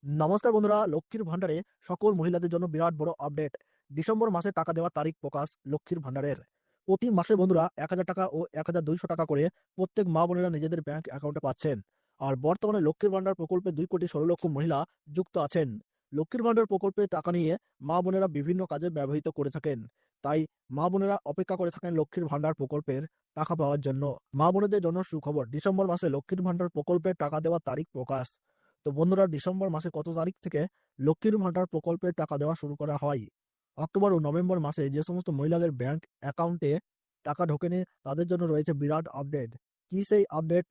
নমস্কার বন্ধুরা, লক্ষ্মীর ভান্ডারে সকল মহিলাদের জন্য বিরাট বড় আপডেট। ডিসেম্বর মাসে টাকা দেওয়ার তারিখ প্রকাশ লক্ষ্মীর ভান্ডারের। প্রতি মাসে বন্ধুরা ১,০০০ টাকা ও ১,২০০ টাকা করে প্রত্যেক মা বোনেরা নিজেদের ব্যাংক অ্যাকাউন্টে পাচ্ছেন। আর বর্তমানে লক্ষ্মীর ভান্ডার প্রকল্পে ২,১৬,০০,০০০ মহিলা যুক্ত আছেন। লক্ষ্মীর ভান্ডার প্রকল্পে টাকা নিয়ে মা বোনেরা বিভিন্ন কাজে ব্যবহৃত করে থাকেন। তাই মা বোনেরা অপেক্ষা করে থাকেন লক্ষ্মীর ভান্ডার প্রকল্পের টাকা পাওয়ার জন্য। মা বোনেদের জন্য সুখবর, ডিসেম্বর মাসে লক্ষ্মীর ভান্ডার প্রকল্পে টাকা দেওয়ার তারিখ প্রকাশ। তো বন্ধুরা, ডিসেম্বর মাসে কত তারিখ থেকে লক্ষ্মীর ভান্ডার প্রকল্পের টাকা দেওয়া শুরু করা হয়? অক্টোবর ও নভেম্বর মাসে যে সমস্ত মহিলাদের ব্যাংক অ্যাকাউন্টে টাকা ঢোকেনি তাদের জন্য রয়েছে বিরাট আপডেট। কি সেই আপডেট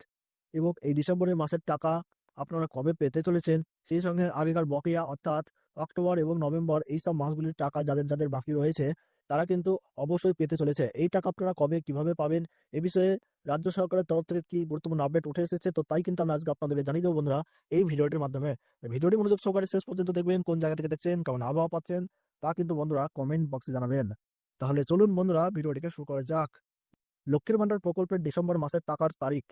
এবং এই ডিসেম্বরের মাসের টাকা আপনারা কবে পেতে চলেছেন, সেই সঙ্গে আগেকার বকেয়া অর্থাৎ অক্টোবর এবং নভেম্বর এইসব মাসগুলির টাকা যাদের যাদের বাকি রয়েছে তারা কিন্তু অবশ্যই পেতে চলেছে। এই টাকা আপনারা কবে কিভাবে পাবেন, এ বিষয়ে রাজ্য সরকারের তরফ থেকে কি গুরুত্বপূর্ণ আপডেট উঠে এসেছে, তো তাই কিন্তু আমি আজকে আপনাদেরকে জানিয়ে দেবো বন্ধুরা এই ভিডিওটির মাধ্যমে। ভিডিওটি মনোযোগ সহকারে শেষ পর্যন্ত দেখবেন, কোন জায়গা থেকে দেখছেন, কেমন আবহাওয়া পাচ্ছেন তা কিন্তু বন্ধুরা কমেন্ট বক্সে জানাবেন। তাহলে চলুন বন্ধুরা ভিডিওটিকে শুরু করা যাক। লক্ষ্মীর ভান্ডার প্রকল্পের ডিসেম্বর মাসের টাকার তারিখ,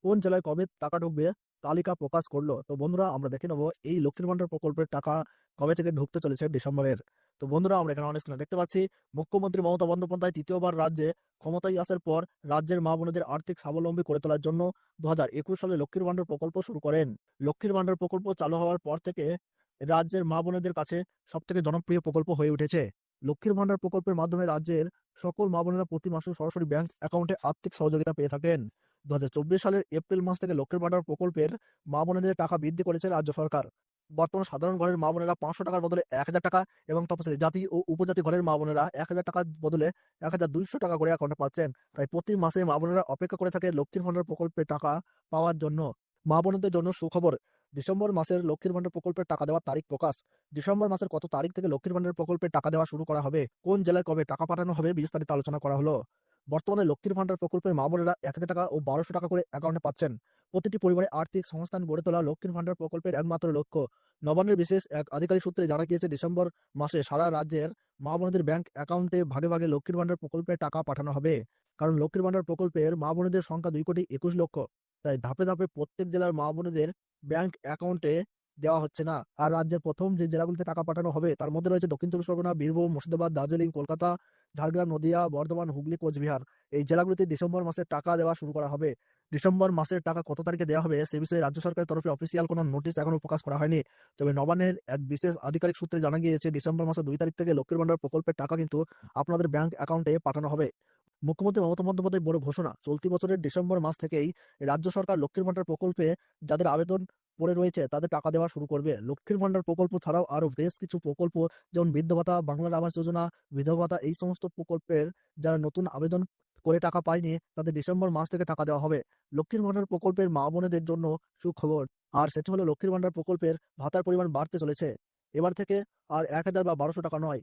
কোন জেলায় কবে টাকা ঢুকবে তালিকা প্রকাশ করলো। তো বন্ধুরা আমরা দেখে নেবো এই লক্ষ্মীর ভান্ডার প্রকল্পের টাকা কবে থেকে ঢুকতে চলেছে ডিসেম্বরের। তো বন্ধুরা আমরা এখানে অনেক দেখতে পাচ্ছি মুখ্যমন্ত্রী মমতা বন্দ্যোপাধ্যায় তৃতীয়বার রাজ্যে ক্ষমতায় আসার পর রাজ্যের মা বোনেদের আর্থিক স্বাবলম্বী করে তোলার জন্য ২০২১ সালে লক্ষ্মীর ভান্ডার প্রকল্প শুরু করেন। লক্ষ্মীর ভান্ডার প্রকল্প চালু হওয়ার পর থেকে রাজ্যের মা বোনেদের কাছে সব থেকে জনপ্রিয় প্রকল্প হয়ে উঠেছে। লক্ষ্মীর ভান্ডার প্রকল্পের মাধ্যমে রাজ্যের সকল মা বোনেরা প্রতি মাসে সরাসরি ব্যাংক অ্যাকাউন্টে আর্থিক সহযোগিতা পেয়ে থাকেন। ২০২৪ সালের এপ্রিল মাস থেকে লক্ষ্মীর ভান্ডার প্রকল্পের মা বোনেদের টাকা বৃদ্ধি করেছে রাজ্য সরকার। বর্তমান সাধারণ ঘরের মা বোনেরা ৫০০ টাকার বদলে ১,০০০ টাকা এবং তপশিলি জাতি ও উপজাতি ঘরের মা বোনেরা ১,০০০ টাকার বদলে ১,২০০ টাকা করে অ্যাকাউন্টে পাচ্ছেন। তাই প্রতি মাসে মা বোনেরা অপেক্ষা করে থাকে লক্ষ্মীর ভান্ডার প্রকল্পে টাকা পাওয়ার জন্য। মা বোনদের জন্য সুখবর, ডিসেম্বর মাসের লক্ষ্মীর ভান্ডার প্রকল্পের টাকা দেওয়ার তারিখ প্রকাশ। ডিসেম্বর মাসের কত তারিখ থেকে লক্ষ্মীর ভান্ডার প্রকল্পের টাকা দেওয়া শুরু করা হবে, কোন জেলায় কবে টাকা পাঠানো হবে বিস্তারিত আলোচনা করা হলো। বর্তমানে লক্ষ্মীর ভান্ডার প্রকল্পের মা বোনেরা ১,০০০ টাকা ও ১,২০০ টাকা করে অ্যাকাউন্টে পাচ্ছেন। প্রতিটি পরিবারে আর্থিক সংস্থান গড়ে তোলা লক্ষ্মীর ভান্ডার প্রকল্পের একমাত্র লক্ষ্য। নবান্নের বিশেষ এক আধিকারিক সূত্রে জানা গিয়েছে, ডিসেম্বর মাসে সারা রাজ্যের মা বোনেদের ব্যাংক অ্যাকাউন্টে ভাগে ভাগে লক্ষ্মীর ভান্ডার প্রকল্পের টাকা পাঠানো হবে। কারণ লক্ষ্মীর ভান্ডার প্রকল্পের মা বোনেদের সংখ্যা ২,২১,০০,০০০। তাই ধাপে ধাপে প্রত্যেক জেলার মা বোনেদের ব্যাংক অ্যাকাউন্টে দেওয়া হচ্ছে না। আর রাজ্যের প্রথম যে জেলাগুলিতে টাকা পাঠানো হবে তার মধ্যে রয়েছে দক্ষিণ চব্বিশ পরগনা, বীরভূম, মুর্শিদাবাদ, দার্জিলিং, কলকাতা, ঝাড়গ্রাম, নদিয়া, বর্ধমান, হুগলি, কোচবিহার। এই জেলাগুলিতে ডিসেম্বর মাসে টাকা দেওয়া শুরু করা হবে। ডিসেম্বর মাসের টাকা কত তারিখে দেওয়া হবে সে বিষয়ে রাজ্য সরকারের তরফে অফিসিয়াল কোনো নোটিশ এখনো প্রকাশ করা হয়নি। তবে নবান্নের এক বিশেষ আধিকারিক সূত্রে জানা গিয়েছে, ডিসেম্বর মাসের ২ তারিখ থেকে লক্ষ্মীর ভান্ডার প্রকল্পের টাকা কিন্তু আপনাদের ব্যাংক অ্যাকাউন্টে পাঠানো হবে। মুখ্যমন্ত্রী মমতা বন্দ্যোপাধ্যায় বড় ঘোষণা, চলতি বছরের ডিসেম্বর মাস থেকেই রাজ্য সরকার লক্ষ্মীর ভান্ডার প্রকল্পে যাদের আবেদন পড়ে রয়েছে তাদের টাকা দেওয়া শুরু করবে। লক্ষ্মীর ভান্ডার প্রকল্প ছাড়াও আরো বেশ কিছু প্রকল্প, যেমন বৃদ্ধ ভাতা, বাংলার আবাস যোজনা, বিধবা ভাতা, এই সমস্ত প্রকল্পের যারা নতুন আবেদন করে টাকা পায়নি তাদের ডিসেম্বর মাস থেকে টাকা দেওয়া হবে। লক্ষ্মীর ভান্ডার প্রকল্পের মা বোনেদের জন্য সুখবর, আর সেটি হলো লক্ষ্মীর ভান্ডার প্রকল্পের ভাতার পরিমাণ বাড়তে চলেছে। এবার থেকে আর ১,০০০ বা ১,২০০ টাকা নয়,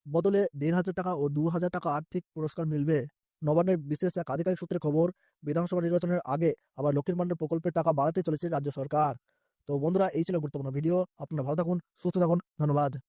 বদলে ১,৫০০ টাকা ও ২,০০০ টাকা আর্থিক পুরস্কার মিলবে। নবান্নের বিশেষ এক আধিকারিক সূত্রে খবর, বিধানসভা নির্বাচনের আগে আবার লক্ষ্মীর ভান্ডার প্রকল্পের টাকা বাড়াতে চলেছে রাজ্য সরকার। তো বন্ধুরা এই ছিল গুরুত্বপূর্ণ ভিডিও। আপনারা ভালো থাকুন, সুস্থ থাকুন, ধন্যবাদ।